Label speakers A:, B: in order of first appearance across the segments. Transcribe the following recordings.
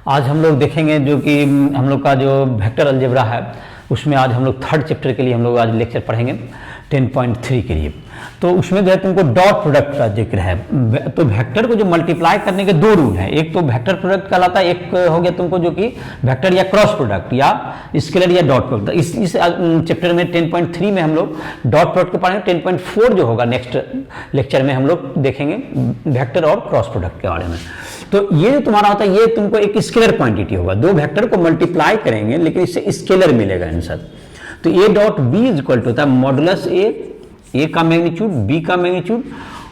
A: आज हम लोग देखेंगे जो कि हम लोग का जो वेक्टर अलजेब्रा है उसमें आज हम लोग थर्ड चैप्टर के लिए हम लोग आज लेक्चर पढ़ेंगे 10.3 के लिए। तो उसमें जो है तुमको डॉट प्रोडक्ट का जिक्र है। तो वेक्टर को जो मल्टीप्लाई करने के दो रूल हैं, एक तो वेक्टर प्रोडक्ट कहलाता है, एक हो गया तुमको जो कि वेक्टर या क्रॉस प्रोडक्ट या स्केलर या डॉट प्रोडक्ट। इस चैप्टर में 10.3 में हम लोग डॉट प्रोडक्ट को पढ़ेंगे। 10.4 जो होगा नेक्स्ट लेक्चर में हम लोग देखेंगे वेक्टर और क्रॉस प्रोडक्ट के बारे में। तो ये जो तुम्हारा होता है ये तुमको एक स्केलर क्वांटिटी होगा, दो वेक्टर को मल्टीप्लाई करेंगे लेकिन इससे स्केलर मिलेगा आंसर। तो A dot B is equal to होता है मॉडुलस ए का मैग्नीट्यूड बी का मैग्नीट्यूड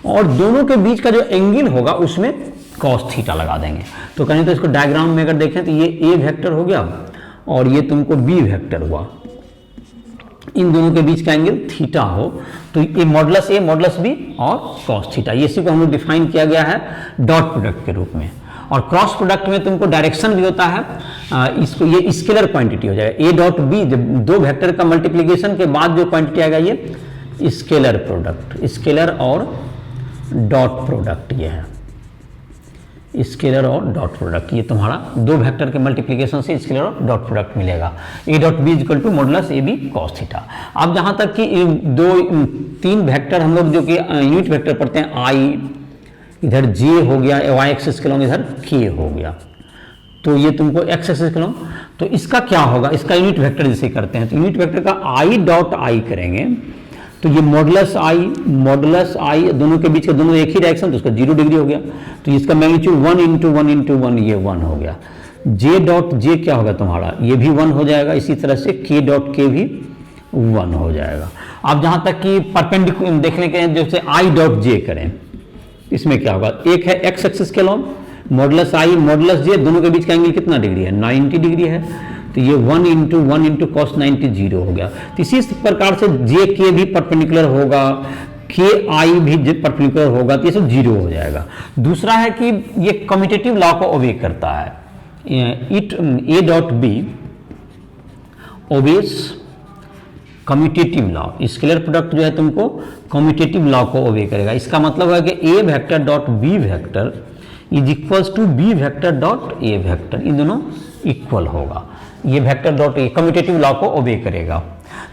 A: और दोनों के बीच का जो एंगल होगा उसमें कॉस थीटा लगा देंगे। तो कहें तो इसको डायग्राम में अगर देखें तो ये ए वेक्टर हो गया और ये तुमको बी वेक्टर हुआ, इन दोनों के बीच का एंगल थीटा हो तो ये मॉडुलस ए मॉडुलस बी और कॉस थीटा, ये इसी को हम लोग डिफाइन किया गया है डॉट प्रोडक्ट के रूप में। और क्रॉस प्रोडक्ट में तुमको डायरेक्शन भी होता है, इसको ये स्केलर क्वांटिटी हो जाएगा। ए डॉट बी जब दो वेक्टर का मल्टीप्लिकेशन के बाद जो क्वांटिटी आएगा ये स्केलर प्रोडक्ट, स्केलर और डॉट प्रोडक्ट ये है, स्केलर और डॉट प्रोडक्ट। ये तुम्हारा दो वेक्टर के मल्टीप्लिकेशन से स्केलर और डॉट प्रोडक्ट मिलेगा। A dot B equal to modulus A B cos theta. अब जहाँ तक कि तीन वेक्टर हम लोग जो कि यूनिट वेक्टर पढ़ते हैं, आई इधर जे हो गया वाई एक्सिस के लॉन्ग, इधर के हो गया, तो ये तुमको एक्स एक्सिस के लॉन्ग। तो इसका क्या होगा, इसका यूनिट वेक्टर जैसे करते हैं तो यूनिट वेक्टर का आई डॉट आई करेंगे तो ये मॉडुलस आई दोनों के बीच का दोनों एक ही डायरेक्शन तो उसका 0 डिग्री हो गया। तो इसका मैग्नीट्यूड 1 इंटू 1 इंटू 1 ये 1 हो गया। जे डॉट जे क्या होगा तुम्हारा, ये भी 1 हो जाएगा। इसी तरह से के डॉट के भी 1 हो जाएगा। अब जहाँ तक कि परपेंडिकुलर देखने के जैसे आई डॉट जे करें, इसमें क्या होगा, एक है एक्स एक्सिस के लॉन्ग मॉडुलस आई मॉडुलस जे, दोनों के बीच का एंगल कितना डिग्री है, 90 डिग्री है। तो ये 1 इंटू कॉस 90 0 हो गया। तो इसी प्रकार से जे के भी परपेंडिकुलर होगा, के आई भी परपेंडिकुलर होगा, तो ये सब 0 हो जाएगा। दूसरा है कि ये कम्यूटेटिव लॉ को ओबे करता है, A dot B obeys commutative law. Scalar product जो है तुमको कम्यूटेटिव लॉ को ओबे करेगा। इसका मतलब है कि A vector dot B vector is equals to B vector dot A vector, इन दोनों इक्वल होगा। ये vector dot A commutative law को ओबे करेगा।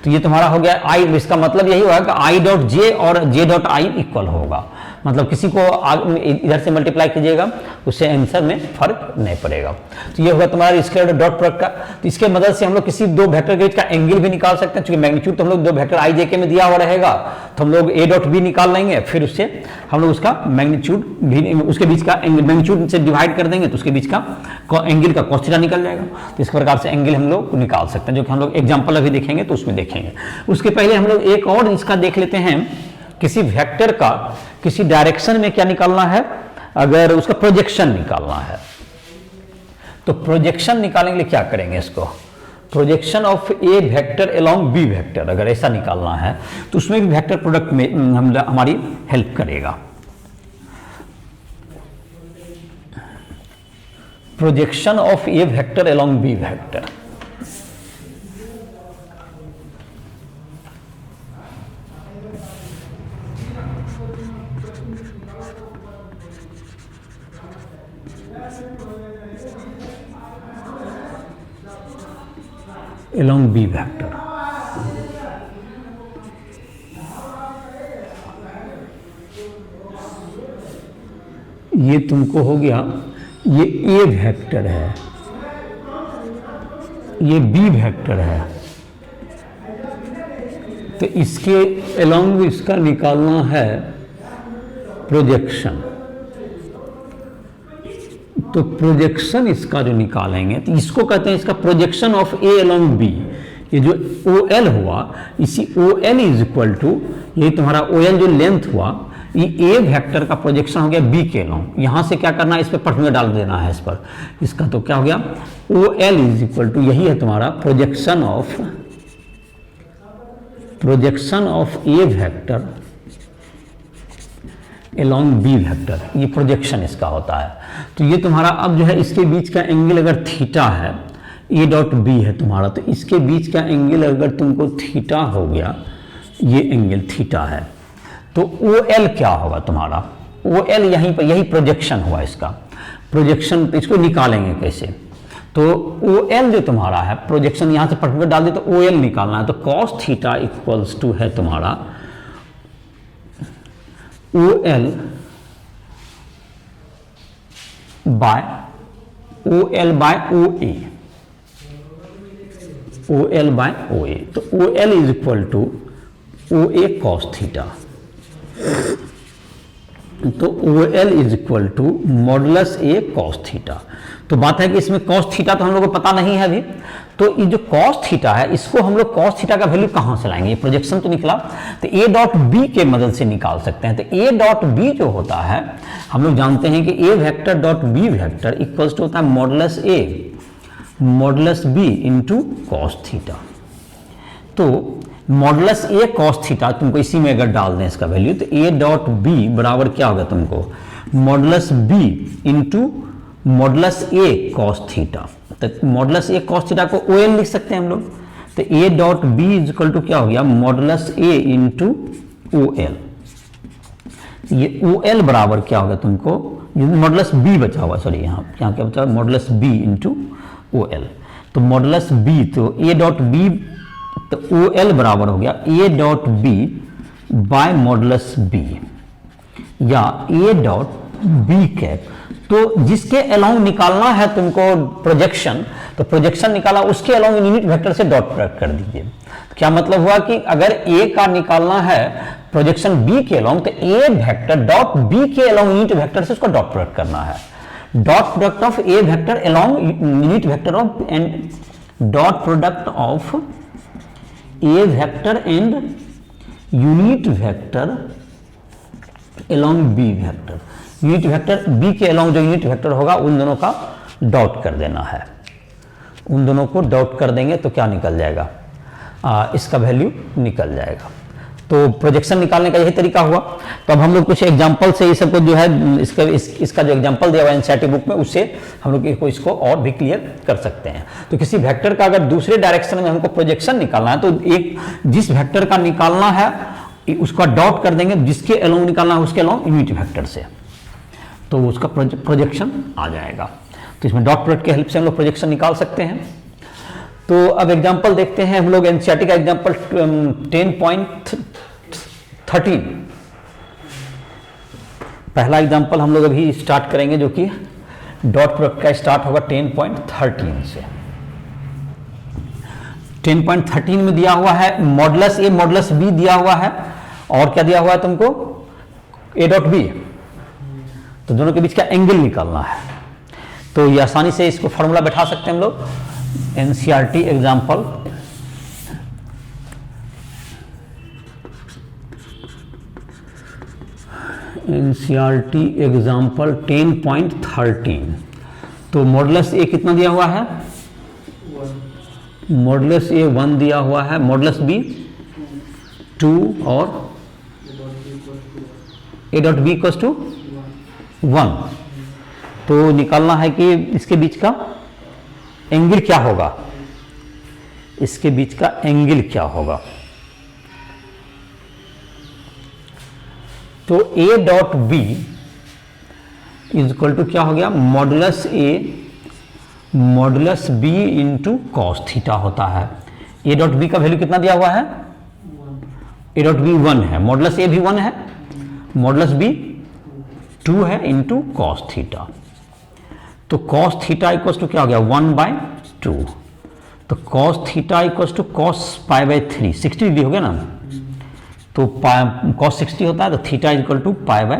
A: तो ये तुम्हारा हो गया आई, इसका मतलब यही होगा कि आई डॉट जे और जे डॉट आई इक्वल होगा। मतलब किसी को इधर से मल्टीप्लाई कीजिएगा उससे आंसर में फर्क नहीं पड़ेगा। तो ये होगा तुम्हारा स्केलर डॉट प्रोडक्ट का। तो इसके मदद से हम लोग किसी दो वेक्टर के बीच का एंगल भी निकाल सकते हैं। चूंकि मैग्नीट्यूड तो हम लोग दो वेक्टर आई जे के में दिया हुआ रहेगा तो हम लोग ए डॉट बी निकाल लेंगे, फिर उससे हम लोग उसका मैग्नीट्यूड भी उसके बीच का एंगल मैग्नीट्यूड से डिवाइड कर देंगे तो उसके बीच का एंगल का कॉस थीटा निकल जाएगा। तो इस प्रकार से एंगल हम लोग निकाल सकते हैं, जो कि हम लोग एग्जाम्पल अभी देखेंगे तो उसमें देखेंगे। उसके पहले हम लोग एक और इसका देख लेते हैं, किसी वेक्टर का किसी डायरेक्शन में क्या निकालना है, अगर उसका प्रोजेक्शन निकालना है तो प्रोजेक्शन निकालने के लिए क्या करेंगे, इसको projection of A vector along B vector अगर ऐसा निकालना है तो उसमें भी वेक्टर प्रोडक्ट में हमारी हेल्प करेगा। Projection of A vector along B vector, along B vector। ये तुमको हो गया, ये A वेक्टर है, ये B वेक्टर है, तो इसके along इसका निकालना है प्रोजेक्शन। तो प्रोजेक्शन इसका जो निकालेंगे तो इसको कहते हैं इसका projection of A along B. ये जो ओ एल हुआ, इसी O L is equal to ये तुम्हारा ओ एल जो लेंथ हुआ, ये ए वेक्टर का प्रोजेक्शन हो गया बी के अलोंग। यहाँ से क्या करना है, इस पर पर्टिकुलर डाल देना है इस पर, इसका तो क्या हो गया O L is equal to यही है तुम्हारा projection of A vector along B vector, ये प्रोजेक्शन इसका होता है। तो ये तुम्हारा अब जो है इसके बीच का एंगल अगर थीटा है, ए डॉट बी है तुम्हारा, तो इसके बीच का एंगल अगर तुमको थीटा हो गया, ये एंगल थीटा है, तो ओ एल क्या होगा तुम्हारा, ओ एल यहीं पर यही प्रोजेक्शन हुआ इसका प्रोजेक्शन। इसको निकालेंगे कैसे, तो ओ एल जो तुम्हारा है, प्रोजेक्शन यहां से पर्टिकुलर डाल दे तो ओ एल निकालना है, तो कॉस थीटा इक्वल्स टू है तुम्हारा O L by O A, O L by O A. तो O L is equal to O A cos theta, तो O L is equal to modulus A cos theta. तो बात है कि इसमें cos theta तो हम लोग को पता नहीं है अभी, तो ये जो कॉस थीटा है इसको हम लोग कॉस थीटा का वैल्यू कहां से लाएंगे, ये प्रोजेक्शन तो निकला, तो ए डॉट बी के मदद से निकाल सकते हैं। तो ए डॉट बी जो होता है हम लोग जानते हैं कि A vector dot B vector equals to होता है modulus B into cos theta. तो मॉडुलस ए कॉस थीटा तुमको इसी में अगर डाल दें इसका वैल्यू, तो ए डॉट बी बराबर क्या होगा तुमको, modulus B into modulus A cos theta. तो मॉडुलस ए कॉस थीटा को ओ एल लिख सकते हैं हम लोग, तो A dot B is equal to क्या हो गया, modulus A into O L. ये ओ एल बराबर क्या होगा तुमको, मॉडुलस बी बचा हुआ, सॉरी यहाँ क्या बचा, modulus B into O L. तो मॉडुलस बी, तो ए डॉट बी, तो ओ एल बराबर हो गया A dot B by modulus B या ए डॉट बी कैप। तो जिसके अलाउंग निकालना है तुमको प्रोजेक्शन, तो प्रोजेक्शन निकाला, उसके अलाउंग यूनिट वेक्टर से डॉट प्रोडक्ट कर दीजिए। क्या मतलब हुआ कि अगर ए का निकालना है प्रोजेक्शन बी के अलाउंग, तो ए वेक्टर डॉट बी के अलाउंग यूनिट वेक्टर से उसको डॉट प्रोडक्ट करना है। Dot product of A vector along unit vector of and dot product of A vector and unit vector along B vector. Unit vector B के along जो unit vector होगा उन दोनों का डॉट कर देना है, उन दोनों को डॉट कर देंगे तो क्या निकल जाएगा, इसका वैल्यू निकल जाएगा। तो प्रोजेक्शन निकालने का यही तरीका हुआ। तो अब हम लोग कुछ एग्जांपल से ये सबको जो है इसका जो एग्जांपल दिया हुआ है एनसीईआरटी बुक में, उससे हम लोग इसको और भी क्लियर कर सकते हैं। तो किसी वेक्टर का अगर दूसरे डायरेक्शन में हमको प्रोजेक्शन निकालना है, तो एक जिस वेक्टर का निकालना है उसका डॉट कर देंगे, जिसके अलोंग निकालना है उसके अलोंग यूनिट वेक्टर से, तो उसका प्रोजेक्शन आ जाएगा। तो इसमें डॉट प्रोडक्ट के हेल्प से हम लोग प्रोजेक्शन निकाल सकते हैं। तो अब एग्जांपल देखते हैं हम लोग एनसीईआरटी का एग्जांपल 10.13। पहला एग्जांपल हम लोग अभी स्टार्ट करेंगे, जो कि डॉट प्रोडक्ट का स्टार्ट होगा 10.13 से। 10.13 में दिया हुआ है मॉडुलस ए मॉडुलस बी दिया हुआ है, और क्या दिया हुआ है तुमको, ए डॉट बी। तो दोनों के बीच का एंगल निकालना है। तो ये आसानी से इसको फॉर्मूला बैठा सकते हैं हम लोग। NCERT example NCERT example 10.13। तो मॉडुलस ए कितना दिया हुआ है, मॉडुलस ए 1 दिया हुआ है, मॉडुलस बी 2 और A dot B equals to 1। तो निकालना है कि इसके बीच का एंगल क्या होगा, इसके बीच का एंगल क्या होगा। तो A dot B is equal to क्या हो गया, modulus A modulus B into cos theta होता है। ए डॉट बी का वैल्यू कितना दिया हुआ है, ए डॉट बी 1 है, मॉडुलस ए भी 1 है, मॉडुलस बी 2 है इंटू कॉस थीटा। तो कॉस थीटा इक्वल्स टू क्या हो गया, 1/2। तो cos theta equals to cos pi by 3, 60 degree हो गया ना। तो कॉस 60 होता है, तो theta equal to pi by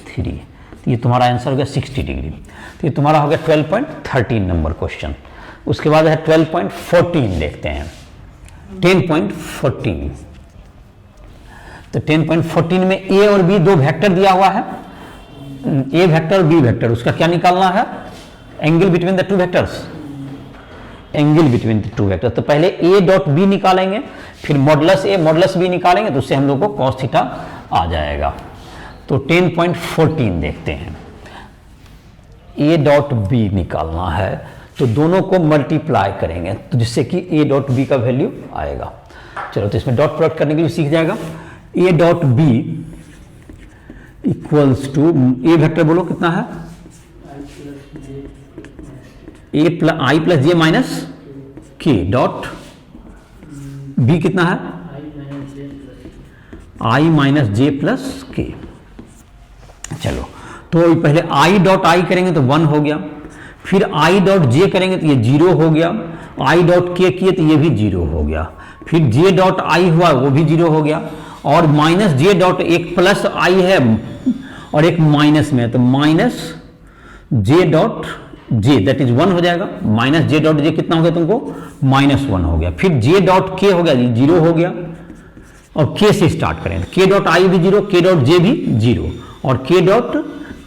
A: 3। तो ये तुम्हारा आंसर हो गया 60 डिग्री। तो ये तुम्हारा हो गया 12.13 नंबर क्वेश्चन। उसके बाद है 12.14 देखते हैं, 10.14। तो 10.14 में ए और बी दो वेक्टर दिया हुआ है, ए वेक्टर और बी वेक्टर, उसका क्या निकालना है, angle between the two vectors, angle between the two vectors. तो पहले ए डॉट बी निकालेंगे, फिर मॉडुलस ए मॉडुलस बी निकालेंगे, तो उससे हम लोग को कॉस थीटा आ जाएगा। तो 10.14 देखते हैं, ए डॉट बी निकालना है, तो दोनों को मल्टीप्लाई करेंगे, तो जिससे कि ए डॉट बी का वैल्यू आएगा। चलो, तो इसमें डॉट प्रोडक्ट करने के लिए सीख जाएगा। A dot B equals to, A vector बोलो कितना है, i plus j minus k dot B कितना है आई माइनस जे प्लस के। चलो तो पहले आई डॉट आई करेंगे तो 1 हो गया, फिर आई डॉट जे करेंगे तो ये 0 हो गया, आई डॉट के किए तो ये भी 0 हो गया, फिर जे डॉट आई हुआ वो भी 0 हो गया, और माइनस जे डॉट एक प्लस आई है और एक माइनस में है तो minus J dot J that is 1 हो जाएगा, माइनस जे डॉट जे कितना हो गया तुमको -1 हो गया, फिर जे डॉट के हो गया 0 हो गया, और के से स्टार्ट करें के डॉट आई भी 0, के डॉट जे भी 0 और के डॉट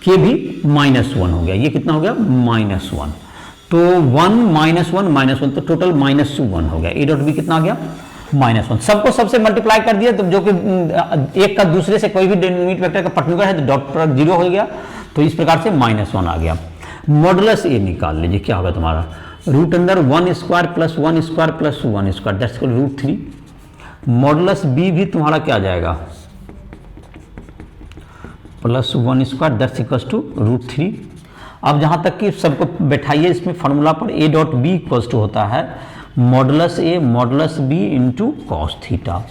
A: के भी -1 हो गया, ये कितना हो गया -1, तो 1 -1 तो टोटल -1 हो गया, ए डॉट बी कितना आ गया -1, सबको सबसे मल्टीप्लाई कर दिया तो जो कि एक का दूसरे से कोई भी यूनिट वेक्टर का परपेंडिकुलर है तो डॉट प्रोडक्ट 0 हो गया, तो इस प्रकार से -1 आ गया। मॉडुलस ए निकाल लीजिए, क्या होगा तुम्हारा √1² plus 1² plus 1² that's equal √3। Modulus B भी तुम्हारा क्या आ जाएगा प्लस 1² दैट्स इक्वल टू √3। अब जहां तक कि सबको बैठाइए इसमें फॉर्मूला पर, A dot B equal to होता है modulus A modulus B into cos theta,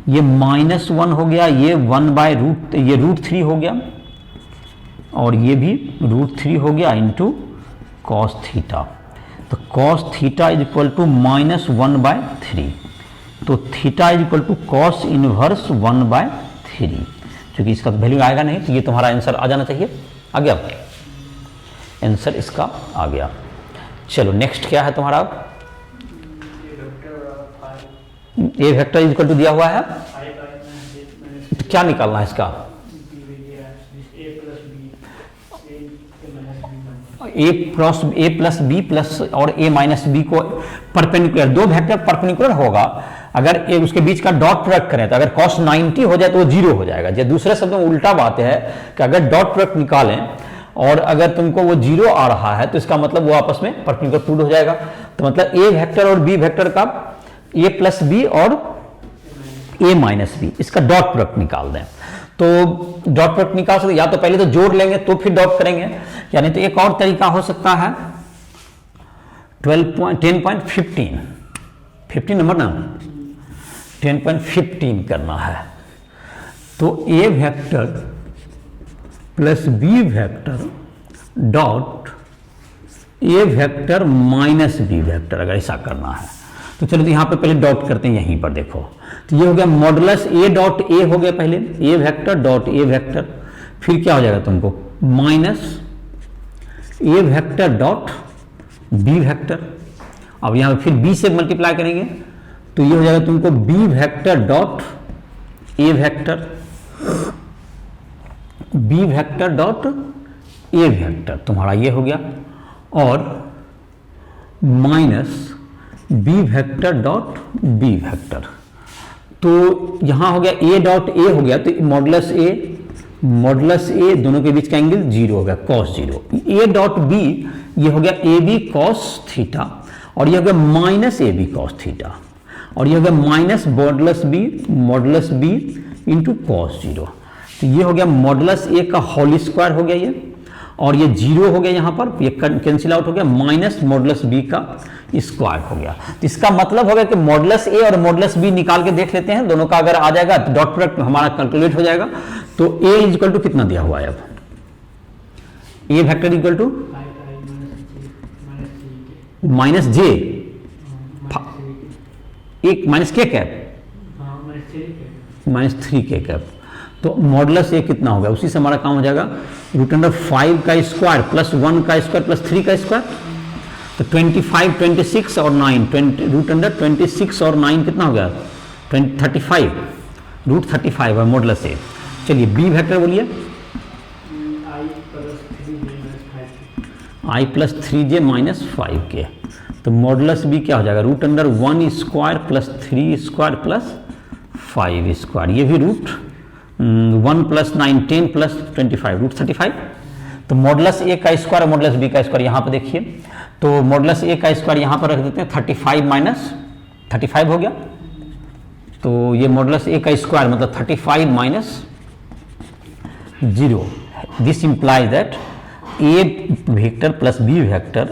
A: ये -1 हो गया, ये 1/√, ये √3 हो गया और ये भी √3 हो गया इंटू कॉस थीटा, तो cos theta is equal to -1/3, तो theta is equal to cos inverse 1/3, क्योंकि इसका वैल्यू आएगा नहीं तो ये तुम्हारा आंसर आ जाना चाहिए, आ गया आंसर इसका आ गया। चलो नेक्स्ट क्या है तुम्हारा, A vector is equal to दिया हुआ है तो क्या निकालना है इसका, ए प्लस बी प्लस और ए माइनस बी को परपेंडिकुलर, दो वेक्टर परपेंडिकुलर होगा, अगर उसके बीच का डॉट प्रोडक्ट करें तो अगर cos 90 हो जाए तो वो 0 हो जाएगा, जो दूसरे शब्दों में उल्टा बात है कि अगर डॉट प्रोडक्ट निकालें और अगर तुमको वो 0 आ रहा है तो इसका मतलब वो आपस में परपेंडिकुलर प्रूव हो जाएगा, तो मतलब ए वेक्टर और बी वेक्टर का ए प्लस बी और ए माइनस बी इसका डॉट प्रोडक्ट निकाल दें, तो डॉट प्रोडक्ट निकाल सकते, या तो पहले तो जोड़ लेंगे तो फिर डॉट करेंगे, यानी तो एक और तरीका हो सकता है 10.15 नंबर ना 10.15 करना है, तो A vector plus B vector dot A vector minus B vector, अगर ऐसा करना है तो चलो तो यहां पे पहले डॉट करते हैं, यहीं पर देखो तो ये हो गया मॉडुलस ए डॉट ए हो गया, पहले ए वेक्टर डॉट ए वेक्टर, फिर क्या हो जाएगा तुमको माइनस ए वेक्टर डॉट बी वेक्टर, अब यहां फिर बी से मल्टीप्लाई करेंगे तो ये हो जाएगा तुमको B vector dot A vector, B vector dot A vector तुम्हारा ये हो गया, और minus B vector dot B vector, तो यहां हो गया ए डॉट ए हो गया, तो मॉडुलस ए दोनों के बीच का एंगल 0 हो गया cos 0, ए डॉट बी ये हो गया ए बी कॉस थीटा, और ये हो गया minus A B cos theta, और ये हो गया minus modulus B into cos 0, तो ये हो गया मॉडुलस ए का होल स्क्वायर हो गया ये, और ये 0 हो गया यहाँ पर, ये कैंसिल आउट हो गया, माइनस मॉडुलस बी का स्क्वायर हो गया, तो इसका मतलब हो गया कि मॉडुलस ए और मॉडुलस बी निकाल के देख लेते हैं, दोनों का अगर आ जाएगा तो डॉट प्रोडक्ट हमारा कैलकुलेट हो जाएगा, तो ए इज इक्वल टू कितना दिया हुआ है, अब ए वेक्टर इक्वल टू माइनस जे एक माइनस के कैप -3 के कैप, तो मॉडुलस ए कितना होगा, उसी से हमारा काम हो जाएगा √5 का स्क्वायर प्लस 1 का स्क्वायर प्लस 3 का स्क्वायर, तो 25 26 और 9 √26 और 9 कितना हो गया 35 √35 है मॉडुलस ए। चलिए बी वेक्टर बोलिए, आई प्लस 3j -5 के, तो मॉडुलस बी क्या हो जाएगा √1 square plus 3 square plus 5 square, ये भी √1 प्लस 9 10 प्लस 25 √35, तो मॉडुलस ए का स्क्वायर मॉडुलस बी का स्क्वायर यहाँ पर देखिए, तो मॉडुलस ए का स्क्वायर यहाँ पर रख देते हैं 35 माइनस 35 हो गया, तो ये मॉडुलस ए का स्क्वायर मतलब 35 minus 0, this implies that A vector plus B vector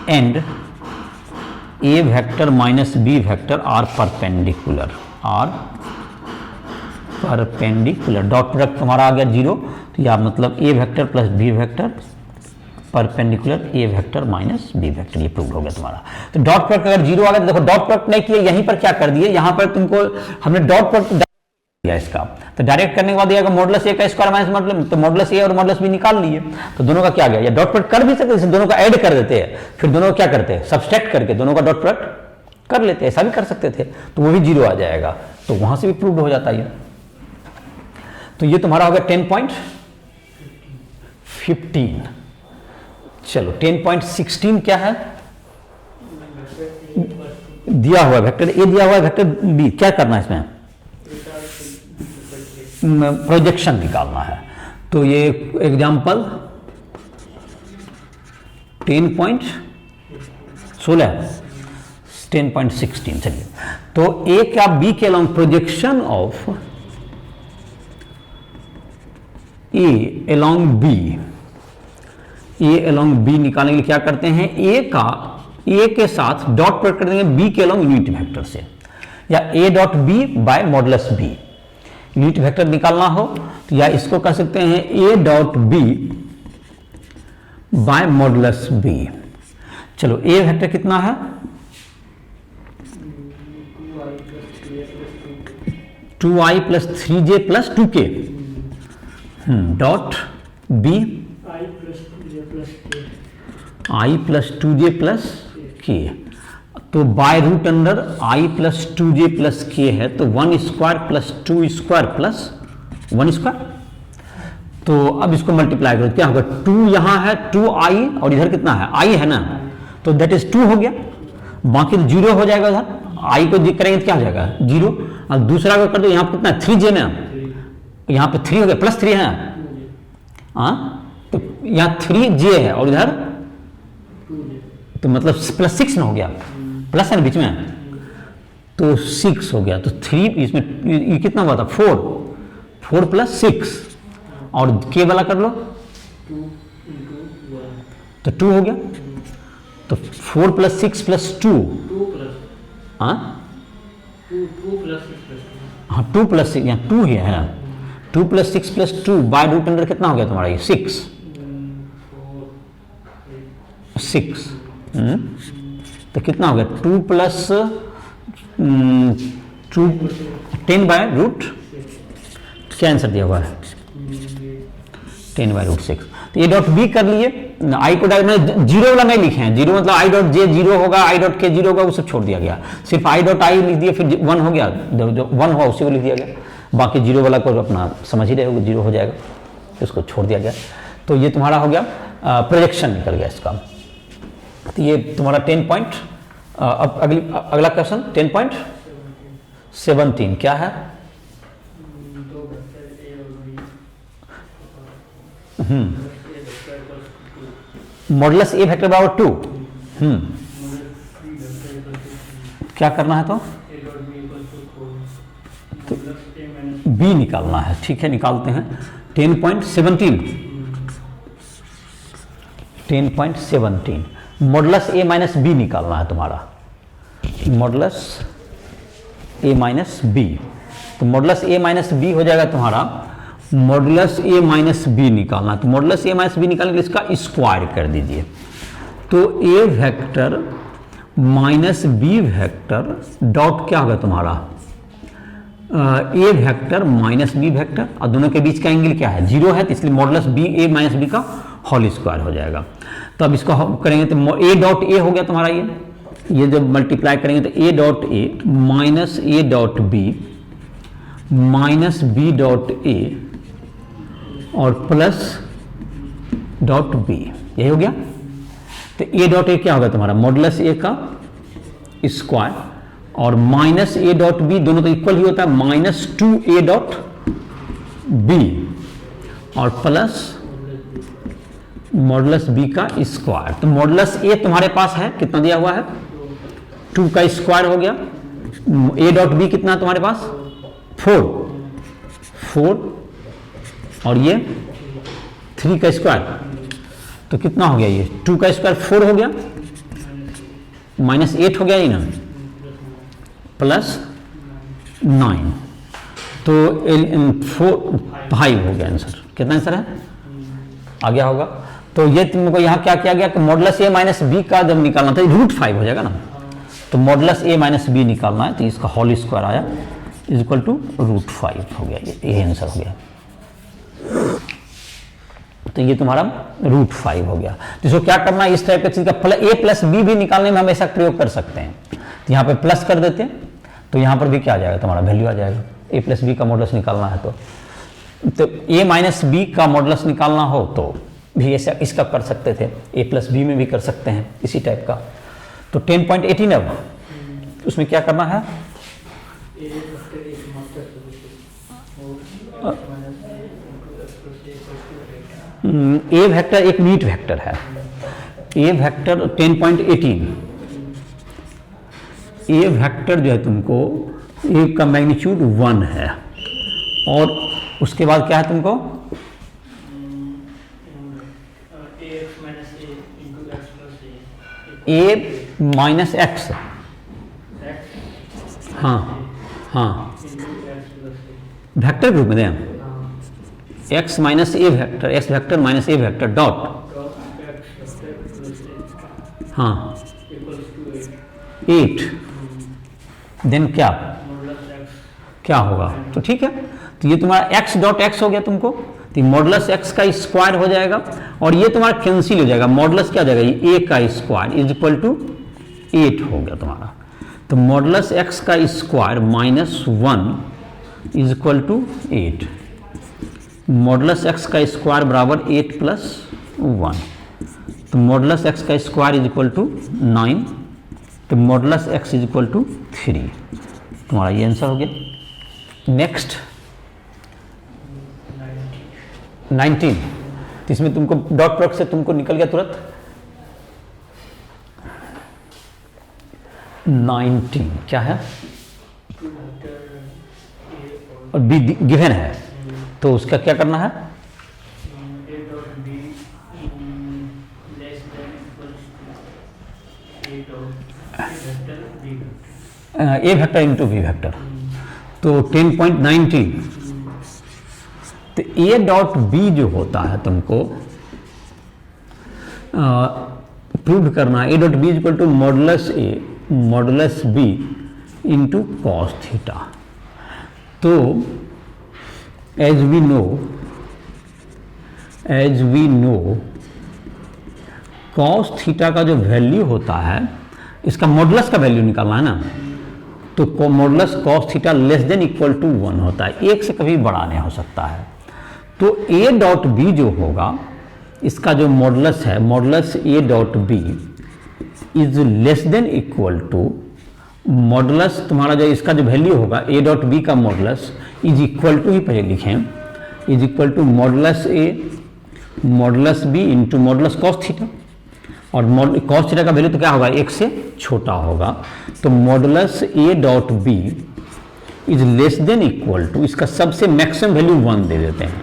A: and A vector minus B vector are perpendicular, dot product तुम्हारा आ गया 0, तो या मतलब A vector plus B vector perpendicular A vector minus B vector, ये prove हो गया तुम्हारा। तो डॉट प्रोडक्ट अगर 0 आ गया तो देखो डॉट प्रोडक्ट नहीं किया, यहीं पर क्या कर दिए, यहां पर तुमको हमने डॉट प्रोडक्ट दिया इसका, तो डायरेक्ट करने के बाद ये मॉडुलस ए का स्क्वायर माइनस मॉडुलस, तो मॉडुलस ए और मॉडुलस बी निकाल लिए, तो दोनों का क्या गया, या डॉट प्रोडक्ट कर भी सकते हैं, दोनों का ऐड कर देते हैं, फिर दोनों को क्या करते हैं, सब्सट्रैक्ट करके दोनों का डॉट प्रोडक्ट कर लेते हैं, ऐसा भी कर सकते थे, तो वो भी 0 आ जाएगा, तो वहां से भी प्रूव हो जाता है। तो ये तुम्हारा हो गया 10.15। चलो 10.16 क्या है, दिया हुआ वेक्टर ए दिया हुआ है, वेक्टर बी, क्या करना है इसमें, प्रोजेक्शन निकालना है। तो ये एग्जांपल 10.16 चलिए, तो ए क्या बी के along projection of A along B निकालने के लिए क्या करते हैं, ए के साथ डॉट प्रोडक्ट कर देंगे बी के अलॉन्ग यूनिट वेक्टर से, या A dot B by modulus B, unit vector निकालना हो तो या इसको कह सकते हैं A dot B by modulus B. चलो ए वेक्टर कितना है, 2i plus 3j plus 2k dot B i plus 2j plus k, तो by root under i plus 2j plus k है, तो 1 square plus 2 square plus 1 square, तो अब इसको multiply करो क्या होगा, 2 यहां है 2i और इधर कितना है i है ना, तो दैट इज 2 हो गया, बाकी 0 हो जाएगा, उधर i को करेंगे तो क्या हो जाएगा 0, और दूसरा को कर दो यहां पर कितना 3j ना, यहां पे 3 हो गया प्लस 3 है, तो यहां 3j है और इधर तो मतलब प्लस 6 ना हो गया, प्लस है ना बीच में, तो 6 हो गया, तो 3 इसमें ये कितना हुआ था 4 प्लस 6 और के वाला कर लो तो 2 हो गया, तो 4 प्लस 6 प्लस 2 हाँ 2 प्लस 6 यहाँ 2 ही है, 2 plus 6 plus 2 by root under कितना हो गया तुम्हारा ये 6 तो कितना हो गया 2 प्लस 10 बाय रूट, क्या आंसर दिया हुआ है 10 बाय रूट 6। तो ये डॉट बी कर लिए, आई को डायरेक्ट जीरो वाला नहीं लिखे हैं, जीरो मतलब आई डॉट जे 0 होगा, आई डॉट के 0 होगा, वो सब छोड़ दिया गया, सिर्फ आई डॉट आई लिख दिया, फिर 1 हो गया, जो 1 हुआ उसी को लिख दिया गया, बाकी 0 वाला को अपना समझ ही रहे हो 0 हो जाएगा, इसको छोड़ दिया गया। तो ये तुम्हारा हो गया प्रोजेक्शन निकल गया इसका। तो ये तुम्हारा 10 पॉइंट, अब अगला क्वेश्चन 10.17 क्या है, मॉडुलस ए वेक्टर बराबर 2, क्या करना है, तो बी निकालना है, ठीक है निकालते हैं 10.17 मॉडुलस ए माइनस बी निकालना है तुम्हारा, मॉडुलस ए माइनस बी, तो मॉडुलस ए माइनस बी हो जाएगा तुम्हारा, मॉडुलस ए माइनस बी निकालना है, तो मॉडुलस ए माइनस बी निकालने के लिए इसका स्क्वायर कर दीजिए, तो A vector minus B vector dot क्या होगा तुम्हारा A vector minus B vector, और दोनों के बीच का एंगल क्या है 0 है, तो इसलिए मॉडुलस बी ए माइनस बी का होल स्क्वायर हो जाएगा। तो अब इसको करेंगे तो ए डॉट ए हो गया तुम्हारा, ये जब मल्टीप्लाई करेंगे तो A dot A minus A dot B minus B dot A और प्लस डॉट बी, यही हो गया। तो ए डॉट ए क्या होगा तुम्हारा मॉडुलस ए का स्क्वायर और माइनस ए डॉट बी, दोनों तो इक्वल ही होता है, माइनस 2a डॉट बी और प्लस मॉडुलस बी का स्क्वायर। तो मॉडुलस ए तुम्हारे पास है कितना दिया हुआ है 2 का स्क्वायर हो गया, ए डॉट बी कितना तुम्हारे पास 4 और ये 3 का स्क्वायर, तो कितना हो गया ये 2 का स्क्वायर 4 हो गया, -8 हो गया ये ना, +9, तो 5 हो गया आंसर। कितना आंसर है, आ गया होगा। तो ये तुमको यहाँ क्या किया गया कि मॉडुलस a माइनस बी का जब निकालना था √5 हो जाएगा ना, तो मॉडुलस a माइनस बी निकालना है, तो इसका होल स्क्वायर आया इक्वल टू √5 हो गया, ये आंसर हो गया। तो ये तुम्हारा √5 हो गया। तो इसको क्या करना है, इस टाइप का चीज का a प्लस बी भी निकालने में हम ऐसा प्रयोग कर सकते हैं। तो यहाँ पे प्लस कर देते हैं, तो यहाँ पर भी क्या आ जाएगा, तुम्हारा वैल्यू आ जाएगा। a प्लस बी का मॉडुलस निकालना है तो a माइनस बी का मॉडुलस निकालना हो तो भी ऐसा इसका कर सकते थे, a प्लस बी में भी कर सकते हैं इसी टाइप का। तो 10.18 अब उसमें क्या करना है, ए वेक्टर एक यूनिट वेक्टर है, ए वेक्टर 10.18, ए वेक्टर जो है तुमको ए का मैग्नीट्यूड 1 है, और उसके बाद क्या है तुमको ए माइनस एक्स, हाँ हाँ वेक्टर ग्रुप में दें एक्स माइनस ए वेक्टर, एक्स वेक्टर माइनस ए वेक्टर डॉट, हाँ 8, देन क्या होगा, तो ठीक है। तो ये तुम्हारा x डॉट एक्स हो गया तुमको, तो मॉडुलस x का स्क्वायर हो जाएगा, और ये तुम्हारा कैंसिल हो जाएगा, मॉडुलस क्या हो जाएगा, ये a का स्क्वायर इज इक्वल टू 8 हो गया तुम्हारा। तो मॉडुलस x का square -1 is equal to 8, modulus x का स्क्वायर बराबर 8 + 1, तो मॉडुलस x का स्क्वायर इज इक्वल टू 9, तो modulus x is equal to 3, तुम्हारा ये आंसर हो गया। नेक्स्ट 19, तो इसमें तुमको डॉट प्रोडक्ट से तुमको निकल गया तुरंत 19 क्या है, और बी गिवन है, तो उसका क्या करना है, ए वेक्टर इंटू बी वेक्टर, तो 10.19, तो ए डॉट बी जो होता है तुमको प्रूव करना, A dot B equal to modulus A modulus B into cos theta. तो as we know cos theta का जो वैल्यू होता है, इसका मॉडुलस का वैल्यू निकालना है ना, तो modulus cos theta less than equal to 1 होता है, एक से कभी बड़ा नहीं हो सकता है। तो ए डॉट बी जो होगा, इसका जो मॉडुलस है, modulus A dot B is less than equal to modulus तुम्हारा जो इसका जो वैल्यू होगा, ए डॉट बी का मॉडुलस इज इक्वल टू ही पहले लिखें, is equal to modulus A modulus B into modulus cos theta, और कॉस थीटा का वैल्यू तो क्या होगा, 1 से छोटा होगा, तो modulus A dot B is less than equal to, इसका सबसे मैक्सिमम वैल्यू 1 दे देते हैं,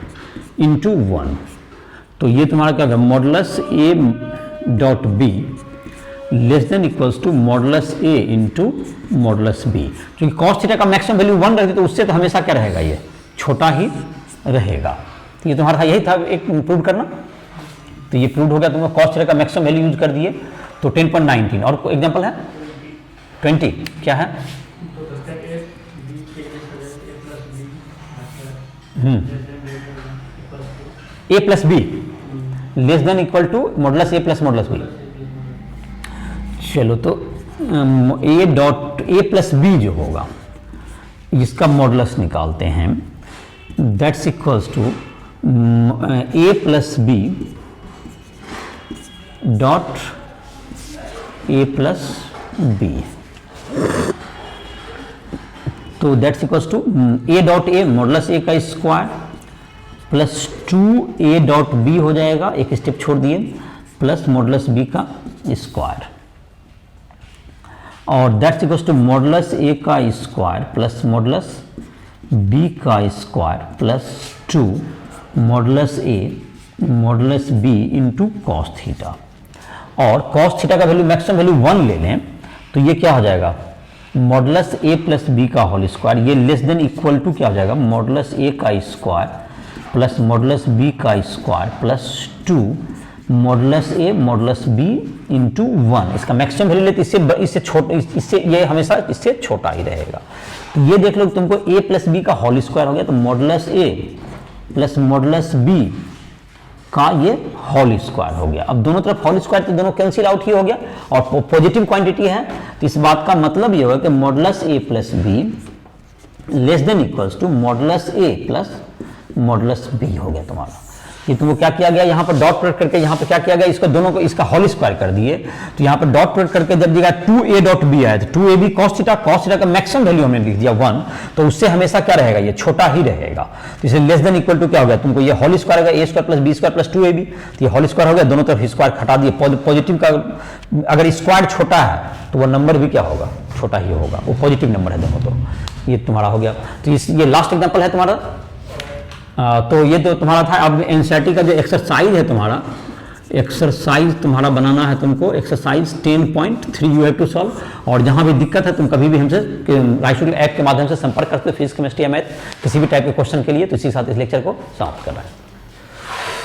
A: इंटू 1, तो ये तुम्हारा क्या होगा, modulus A dot B less than equals to modulus A into modulus B, क्योंकि कॉस थीटा का मैक्सिमम वैल्यू 1 रहती है, तो उससे तो हमेशा क्या रहेगा, ये छोटा ही रहेगा। तो ये तुम्हारा यही था एक प्रूव करना, तो ये प्रूव हो गया, तुमको कॉस थीटा का मैक्सिमम वैल्यू यूज कर दिए। तो 10.19 और कोई एग्जांपल है 20 क्या है, A plus B less than equal to modulus A plus modulus B. चलो तो A dot A plus B जो होगा, इसका मॉडुलस निकालते हैं, that's equals to A plus B dot A plus B, तो that's equals to A dot A modulus A का square plus 2 A dot B हो जाएगा, एक स्टेप छोड़ दिए, प्लस मॉडुलस बी का स्क्वायर, और that's equals to modulus A का स्क्वायर प्लस मॉडुलस बी का square plus 2 modulus A modulus B into cos theta, और कॉस थीटा का वैल्यू मैक्सिमम वैल्यू 1 ले लें तो ये क्या हो जाएगा, मॉडुलस ए प्लस बी का होल स्क्वायर, ये लेस देन इक्वल टू क्या हो जाएगा, मॉडुलस ए का स्क्वायर प्लस मॉडुलस बी का square plus 2 modulus A modulus B into 1। इसका मैक्सिमम वैल्यू लेते इससे छोटा, इससे ये हमेशा इससे छोटा ही रहेगा। तो ये देख लो तुमको a प्लस बी का होल स्क्वायर हो गया, तो modulus A plus modulus B का ये होल स्क्वायर हो गया। अब दोनों तरफ होल स्क्वायर तो दोनों कैंसिल आउट ही हो गया, और पॉजिटिव क्वांटिटी है तो इस बात का मतलब ये होगा कि modulus A plus B less than equals to modulus A plus modulus B हो गया तुम्हारा। ये तुमको क्या किया गया, यहाँ पर डॉट प्रोडक्ट करके यहाँ पर क्या किया गया, इसको दोनों को इसका होल स्क्वायर कर दिए, तो यहाँ पर डॉट प्रोडक्ट करके जब दिया 2a डॉट बी आया तो 2ab cos थीटा का मैक्सिमम वैल्यू हमने लिख दिया 1, तो उससे हमेशा क्या रहेगा, ये छोटा ही रहेगा। तो इसे लेस देन इक्वल टू क्या हो गया, तुमको ये होल स्क्वायर होगा a square plus B square plus 2ab, तो ये होल स्क्वायर हो गया, दोनों तरफ स्क्वायर हटा दिए। पॉजिटिव का अगर स्क्वायर छोटा है तो वो नंबर भी क्या होगा, छोटा ही होगा, वो पॉजिटिव नंबर है दोनों। तो ये तुम्हारा हो गया। तो ये लास्ट एग्जाम्पल है तुम्हारा। तो ये तो तुम्हारा था। अब एनसीईआरटी का जो एक्सरसाइज है तुम्हारा, एक्सरसाइज तुम्हारा बनाना है तुमको, exercise 10.3 you have to solve. और जहाँ भी दिक्कत है तुम कभी भी हमसे राइशुल ऐप के माध्यम से संपर्क करते हो, फिजिक्स केमिस्ट्री या मैथ किसी भी टाइप के क्वेश्चन के लिए। तो इसी के साथ इस लेक्चर को समाप्त कर रहा है।